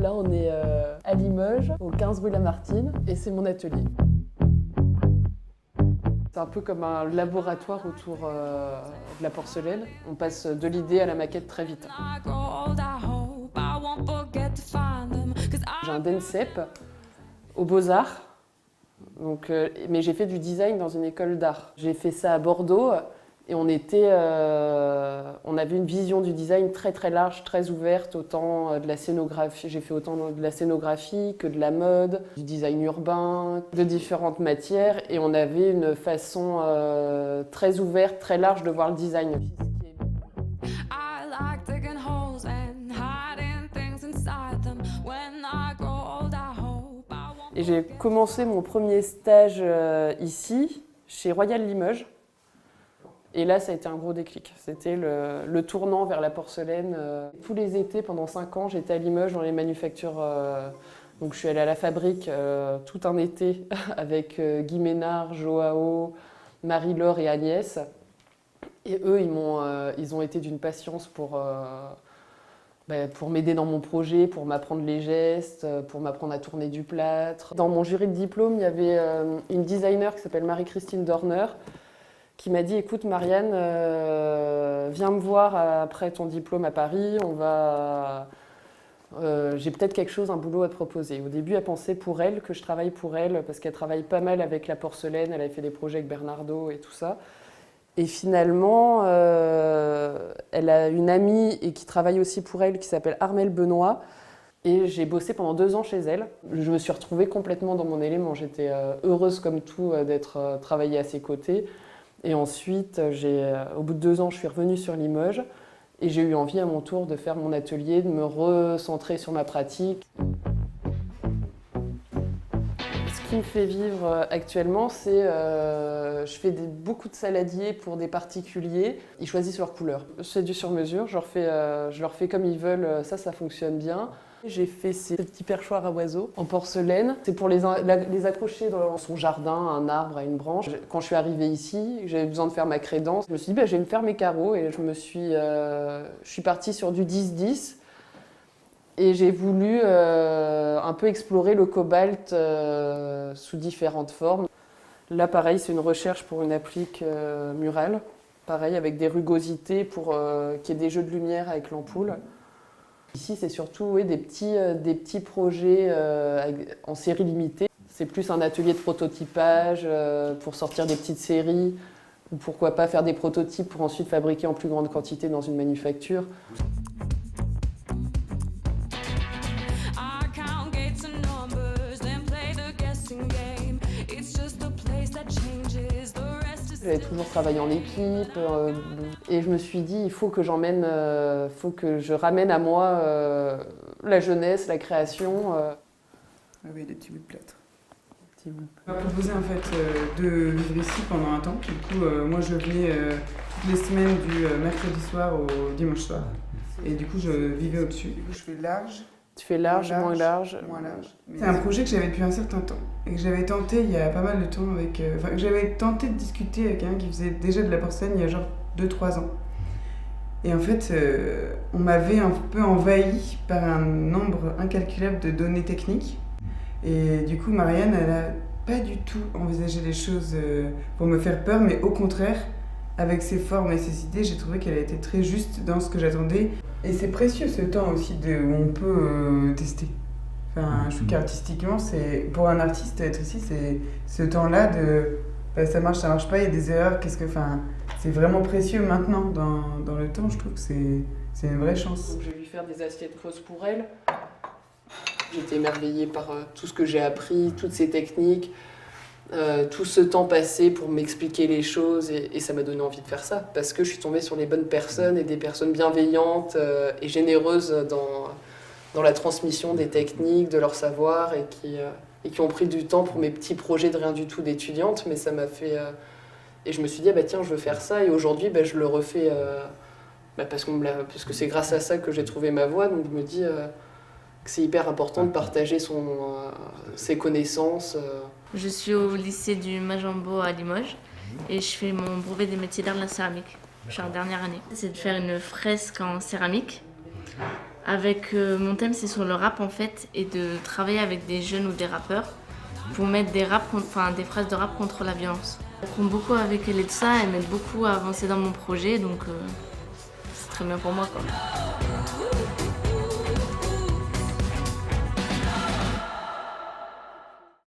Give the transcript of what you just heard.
Là, on est à Limoges, au 15 rue Lamartine, et c'est mon atelier. C'est un peu comme un laboratoire autour de la porcelaine. On passe de l'idée à la maquette très vite. J'ai un DENSEP aux Beaux-Arts, mais j'ai fait du design dans une école d'art. J'ai fait ça à Bordeaux et on avait une vision du design très très large, très ouverte, autant de la scénographie. J'ai fait autant de la scénographie que de la mode, du design urbain, de différentes matières, et on avait une façon très ouverte, très large de voir le design. Et j'ai commencé mon premier stage ici, chez Royal Limoges. Et là, ça a été un gros déclic. C'était le tournant vers la porcelaine. Tous les étés, pendant 5 ans, j'étais à Limoges dans les manufactures. Donc je suis allée à la fabrique tout un été avec Guy Ménard, Joao, Marie-Laure et Agnès. Et eux, ils ont été d'une patience pour m'aider dans mon projet, pour m'apprendre les gestes, pour m'apprendre à tourner du plâtre. Dans mon jury de diplôme, il y avait une designer qui s'appelle Marie-Christine Dorner, qui m'a dit « Écoute Marianne, viens me voir après ton diplôme à Paris, j'ai peut-être quelque chose, un boulot à te proposer. » Au début, elle pensait pour elle que je travaille pour elle, parce qu'elle travaille pas mal avec la porcelaine, elle avait fait des projets avec Bernardo et tout ça. Et finalement, elle a une amie et qui travaille aussi pour elle, qui s'appelle Armelle Benoît. Et j'ai bossé pendant 2 ans chez elle. Je me suis retrouvée complètement dans mon élément. J'étais heureuse comme tout d'être travaillée à ses côtés. Et ensuite, au bout de 2 ans, je suis revenue sur Limoges et j'ai eu envie à mon tour de faire mon atelier, de me recentrer sur ma pratique. Ce qui me fait vivre actuellement, c'est je fais beaucoup de saladiers pour des particuliers. Ils choisissent leurs couleurs. C'est du sur-mesure, je leur fais comme ils veulent, ça fonctionne bien. J'ai fait ces petits perchoirs à oiseaux en porcelaine. C'est pour les accrocher dans son jardin, à un arbre, à une branche. Quand je suis arrivée ici, j'avais besoin de faire ma crédence. Je me suis dit, je vais me faire mes carreaux et je suis partie sur du 10-10. Et j'ai voulu un peu explorer le cobalt sous différentes formes. Là, pareil, c'est une recherche pour une applique murale. Pareil, avec des rugosités pour qu'il y ait des jeux de lumière avec l'ampoule. Ici, c'est surtout des petits projets en série limitée. C'est plus un atelier de prototypage pour sortir des petites séries, ou pourquoi pas faire des prototypes pour ensuite fabriquer en plus grande quantité dans une manufacture. J'avais toujours travaillé en équipe et je me suis dit il faut que je ramène à moi la jeunesse, la création. Ah oui, des petits bouts de plâtre. On m'a proposé en fait de vivre ici pendant un temps. Du coup, moi je venais toutes les semaines du mercredi soir au dimanche soir. Et du coup, je vivais au-dessus. Du coup, je fais large. Tu fais large, moins large. C'est un projet que j'avais depuis un certain temps et que j'avais tenté il y a pas mal de temps que j'avais tenté de discuter avec quelqu'un qui faisait déjà de la porcelaine il y a genre 2-3 ans. Et en fait, on m'avait un peu envahi par un nombre incalculable de données techniques. Et du coup, Marianne, elle a pas du tout envisagé les choses pour me faire peur, mais au contraire, avec ses formes et ses idées, j'ai trouvé qu'elle a été très juste dans ce que j'attendais. Et c'est précieux ce temps aussi où on peut tester. Enfin, je trouve qu'artistiquement, pour un artiste, être ici, c'est ce temps-là de ça marche pas, il y a des erreurs, c'est vraiment précieux maintenant dans le temps, je trouve que c'est une vraie chance. Donc, je vais lui faire des assiettes creuses pour elle. J'étais émerveillée par tout ce que j'ai appris, toutes ces techniques, tout ce temps passé pour m'expliquer les choses et ça m'a donné envie de faire ça parce que je suis tombée sur les bonnes personnes et des personnes bienveillantes et généreuses dans la transmission des techniques, de leur savoir et qui ont pris du temps pour mes petits projets de rien du tout d'étudiante, mais ça m'a fait... et je me suis dit, tiens, je veux faire ça et aujourd'hui, je le refais parce que c'est grâce à ça que j'ai trouvé ma voie, donc je me dis que c'est hyper important de partager ses connaissances. Je suis au lycée du Majambo à Limoges et je fais mon brevet des métiers d'art de la céramique. Je suis en dernière année. C'est de faire une fresque en céramique Avec mon thème, c'est sur le rap en fait, et de travailler avec des jeunes ou des rappeurs pour mettre des phrases de rap contre la violence. J'apprends beaucoup avec elle et tout ça, elle m'aide beaucoup à avancer dans mon projet, donc c'est très bien pour moi, quoi.